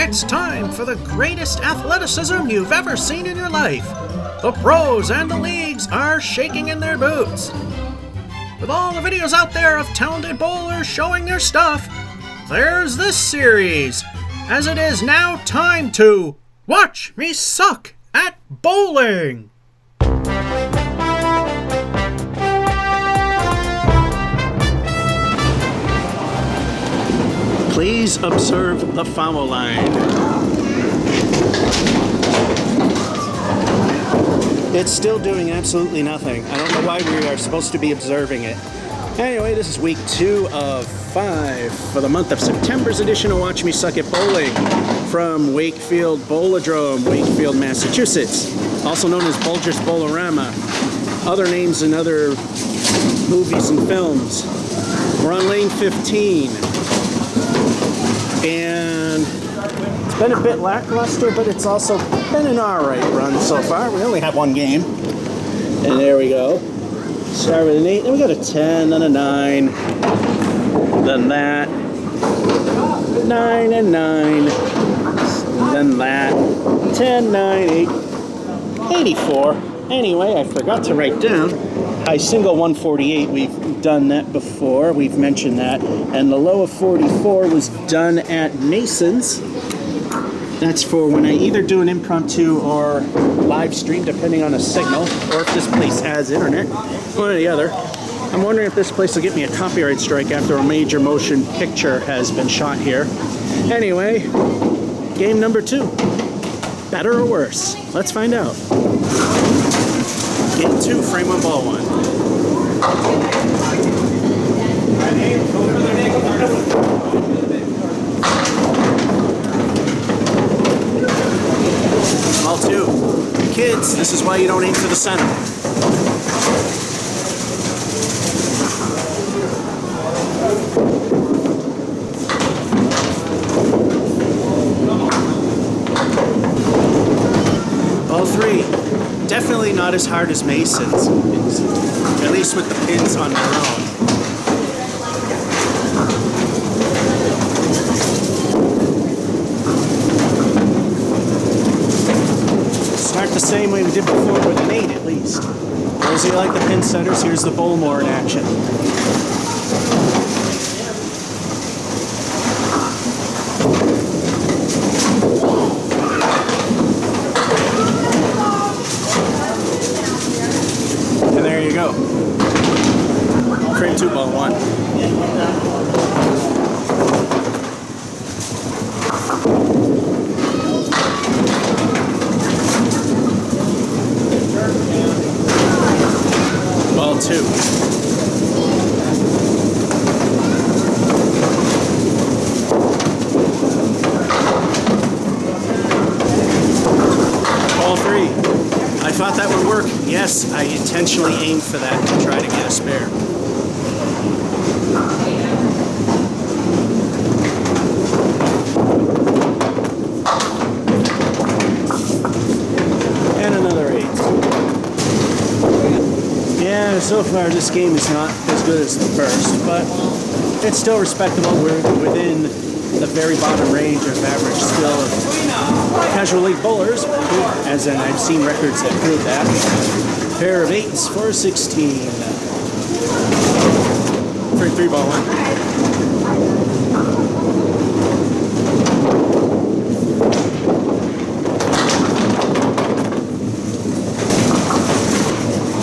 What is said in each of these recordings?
It's time for the greatest athleticism you've ever seen in your life. The pros and the leagues are shaking in their boots. With all the videos out there of talented bowlers showing their stuff, there's this series, as it is now time to watch me suck at bowling. Please observe the foul line. It's still doing absolutely nothing. I don't know why we are supposed to be observing it. Anyway, this is week 2 of 5 for the month of September's edition of Watch Me Suck at Bowling from Wakefield Bowladrome, Wakefield, Massachusetts, also known as Bulger's Bowlorama. Other names in other movies and films. We're on lane 15. And it's been a bit lackluster, but it's also been an alright run so far. We only have one game. And there we go. Start with an 8, then we got a 10, then a 9. Then that. 9 and 9. Then that. 10, 9, 8. 84. Anyway, I forgot to write down. High single 148, we've done that before, we've mentioned that. And the low of 44 was done at Mason's. That's for when I either do an impromptu or live stream, depending on a signal, or if this place has internet, one or the other. I'm wondering if this place will get me a copyright strike after a major motion picture has been shot here. Anyway, game number 2. Better or worse? Let's find out. Game 2, frame 1, ball 1. Ball 2. Kids, this is why you don't aim for the center. Ball 3. Definitely not as hard as Mason's, at least with the pins on their own. Start the same way we did before with an 8 at least. Those of you like the pin setters, here's the Bowlmore in action. Go. Frame 2, ball 1. Ball 2. Ball 3. I thought that would work. Yes, I intentionally aimed for that to try to get a spare. And another 8. Yeah, so far this game is not as good as the first, but it's still respectable. We're within the very bottom range of average skill of casual league bowlers, as in I've seen records that prove that. Pair of 8s for 16. Frame 3, ball 1.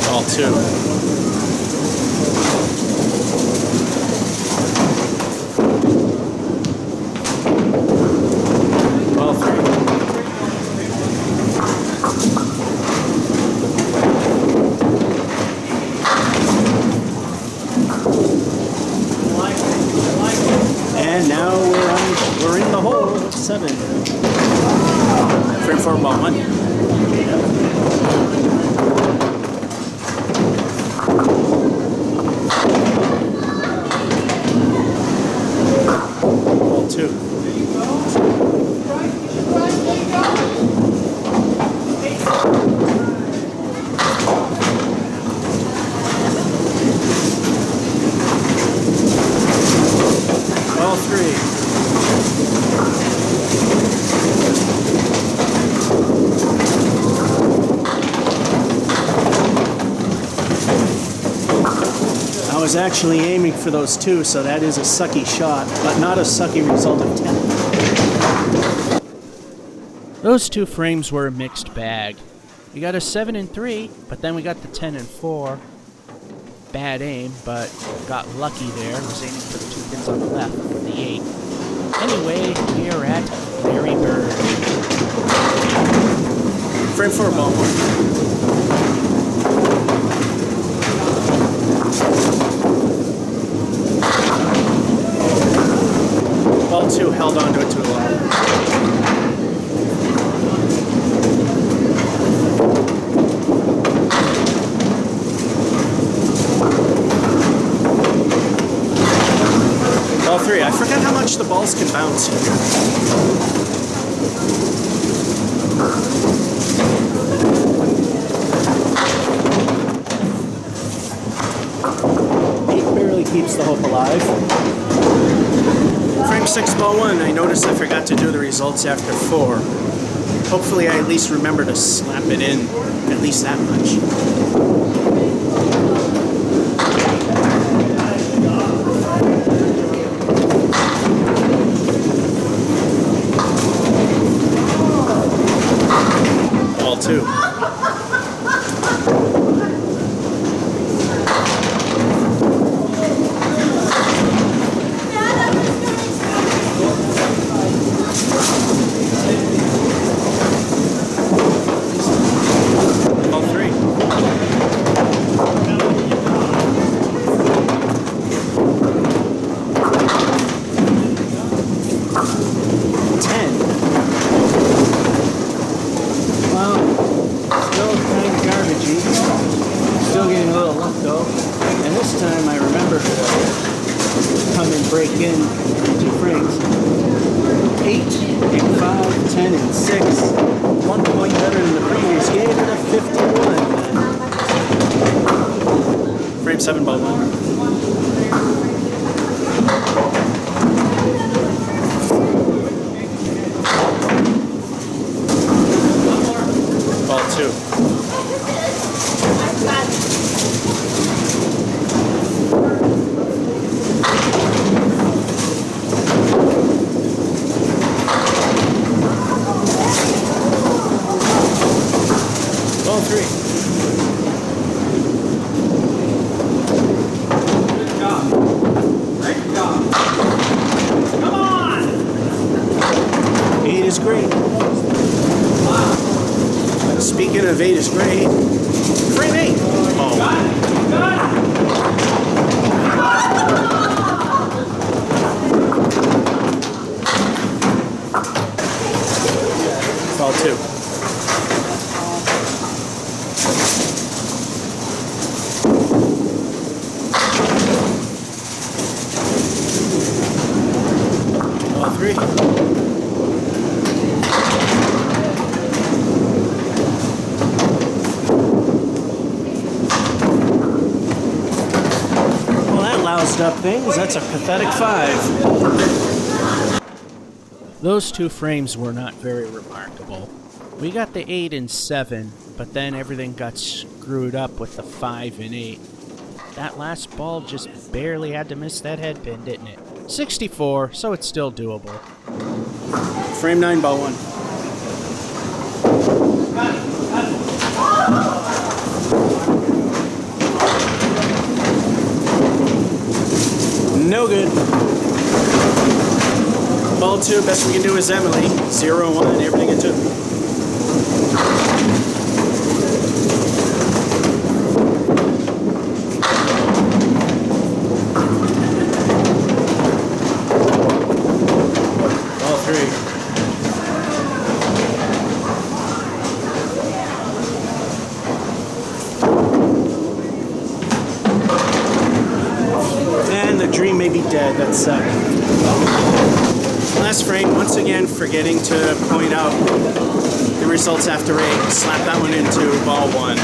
Ball 2. And now we're in the hole with 7. Frame 4, ball 1. Ball 2. Ball 3. was actually aiming for those 2, so that is a sucky shot, but not a sucky result of 10. Those 2 frames were a mixed bag. We got a 7 and 3, but then we got the 10 and 4. Bad aim, but got lucky there. Was aiming for the 2 pins on the left for the 8. Anyway, we are at Larry Bird. Frame 4, ball 1. Ball 2 held onto it too long. Ball 3. I forget how much the balls can bounce here. Keeps the hope alive. Frame 6, ball 1. I noticed I forgot to do the results after 4. Hopefully I at least remember to slap it in at least that much. Ball 2. Break in 2 frames. 8 and 5, 10 and 6. 1 point better than the previous game and a 51. Frame 7, ball 1. Ball 2. Ball 3. Good job. Great job. Come on! 8 is great. Speaking of 8 is great, frame 8. Oh. Ball 2. Ball 3. Well, that loused up things. That's a pathetic 5. Those 2 frames were not very remarkable. We got the 8 and 7, but then everything got screwed up with the 5 and 8. That last ball just barely had to miss that head pin, didn't it? 64, so it's still doable. Frame 9, ball 1. No good. Ball 2, best we can do is Emily. 0, 1, everything at 2. Ball 3. And the dream may be dead, that's 7. Last frame, once again forgetting to point out the results after 8. Slap that one into ball 1.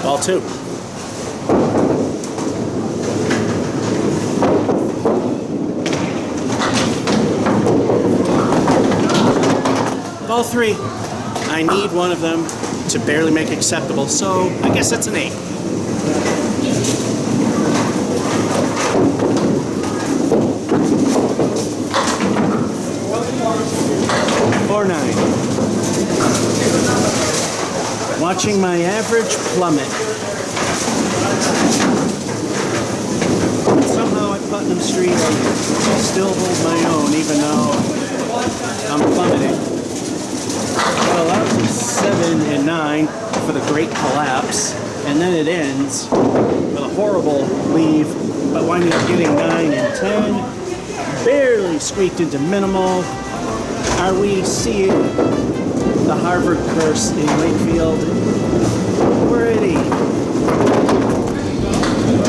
Ball too. All three. I need one of them to barely make acceptable, so I guess that's an 8. Or 9. Watching my average plummet. Somehow at Putnam Street I still hold my own even though I'm plummeting. Well, that was a 7 and 9 for the great collapse, and then it ends with a horrible leave, but winding up getting 9 and 10. Barely squeaked into minimal. Are we seeing the Harvard curse in Wakefield? Already.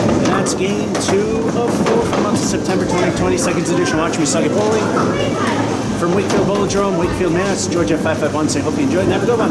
And that's game 2 of 4 for the month of September 2020, second edition. Watch me suck at bowling. From Wakefield Bowladrome, Wakefield, Mass. Georgia 551. So I hope you enjoyed and have a good one.